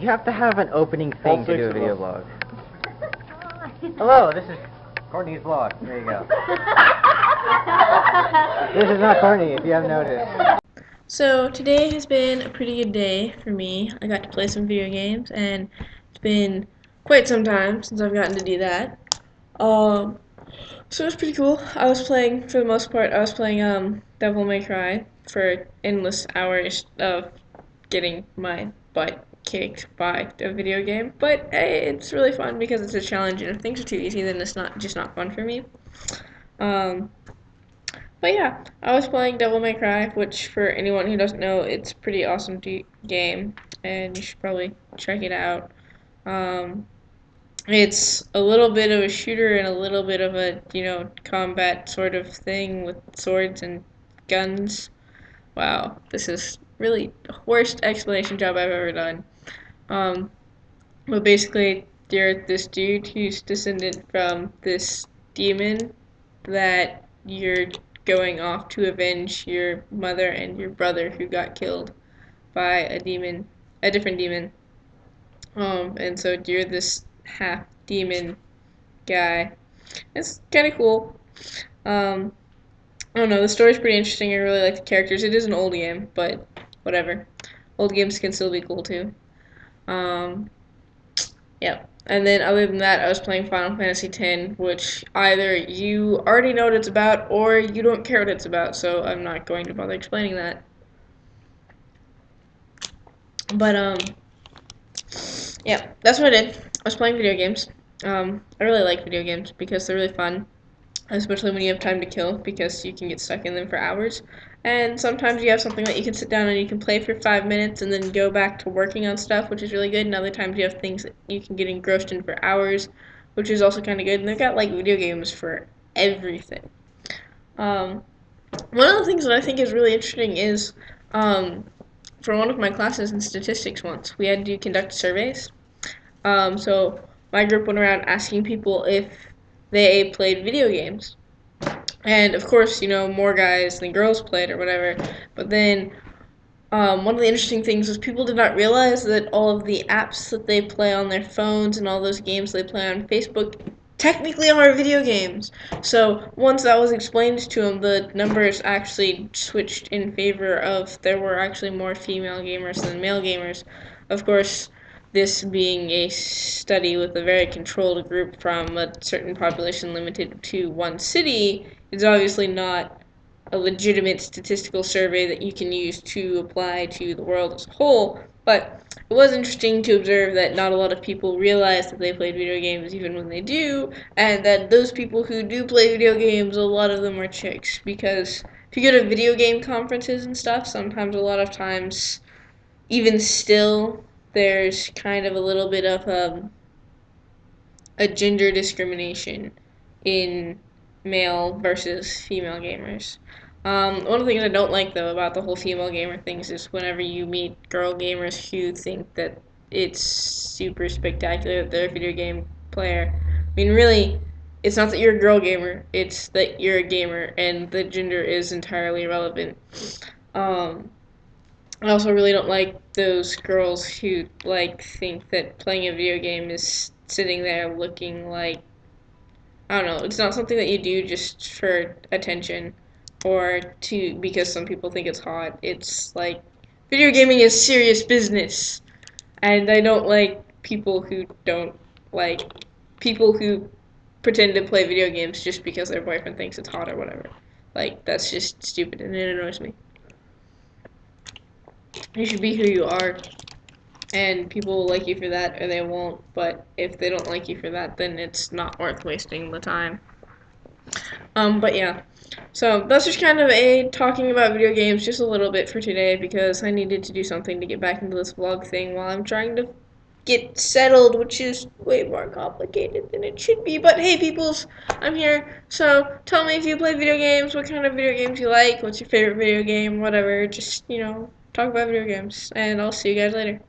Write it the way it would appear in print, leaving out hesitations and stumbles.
You have to have an opening thing to do a video vlog. Hello, this is Courtney's vlog. There you go. This is not Courtney, if you haven't noticed. So today has been a pretty good day for me. I got to play some video games, and it's been quite some time since I've gotten to do that. So it was pretty cool. I was playing, for the most part, Devil May Cry for endless hours of getting my butt kicked by a video game. But hey, it's really fun because it's a challenge, and if things are too easy, then it's not fun for me. But yeah, I was playing Devil May Cry, which for anyone who doesn't know, it's a pretty awesome game, and you should probably check it out. Um, it's a little bit of a shooter and a little bit of a, combat sort of thing with swords and guns. Wow, this is really the worst explanation job I've ever done. Um, but basically, you're this dude who's descended from this demon that you're going off to avenge your mother and your brother who got killed by a different demon. And so you're this half demon guy. It's kind of cool. Um, I don't know, the story's pretty interesting. I really like the characters. It is an old game, but whatever. Old games can still be cool too. Um, yeah. And then other than that, I was playing Final Fantasy X, which either you already know what it's about or you don't care what it's about, so I'm not going to bother explaining that. But yeah, that's what I did. I was playing video games. I really like video games because they're really fun, especially when you have time to kill, because you can get stuck in them for hours. And sometimes you have something that you can sit down and you can play for 5 minutes and then go back to working on stuff, which is really good. And other times you have things that you can get engrossed in for hours, which is also kind of good. And they've got like video games for everything. Um, One of the things that I think is really interesting is for one of my classes in statistics once, we had to conduct surveys. So my group went around asking people if they played video games. And of course, more guys than girls played or whatever. But then one of the interesting things was people did not realize that all of the apps that they play on their phones and all those games they play on Facebook technically are video games. So once that was explained to them, the numbers actually switched in favor of there were actually more female gamers than male gamers. Of course, this being a study with a very controlled group from a certain population limited to one city, is obviously not a legitimate statistical survey that you can use to apply to the world as a whole, but it was interesting to observe that not a lot of people realize that they played video games even when they do, and that those people who do play video games, a lot of them are chicks, because if you go to video game conferences and stuff, sometimes a lot of times, even still, there's kind of a little bit of a gender discrimination in male versus female gamers. One of the things I don't like though about the whole female gamer things is whenever you meet girl gamers who think that it's super spectacular that they're a video game player. I mean, really, it's not that you're a girl gamer; it's that you're a gamer, and the gender is entirely irrelevant. Um, I also really don't like those girls who think that playing a video game is sitting there looking like, I don't know, it's not something that you do just for attention or to because some people think it's hot. It's like video gaming is serious business, and I don't like people who pretend to play video games just because their boyfriend thinks it's hot or whatever. Like, that's just stupid and it annoys me. You should be who you are, and people will like you for that or they won't, but if they don't like you for that, then it's not worth wasting the time. But yeah, so that's just kind of a talking about video games just a little bit for today because I needed to do something to get back into this vlog thing while I'm trying to get settled, which is way more complicated than it should be. But hey, peoples, I'm here, so tell me if you play video games, what kind of video games you like, what's your favorite video game, whatever, just, talk about video games, and I'll see you guys later.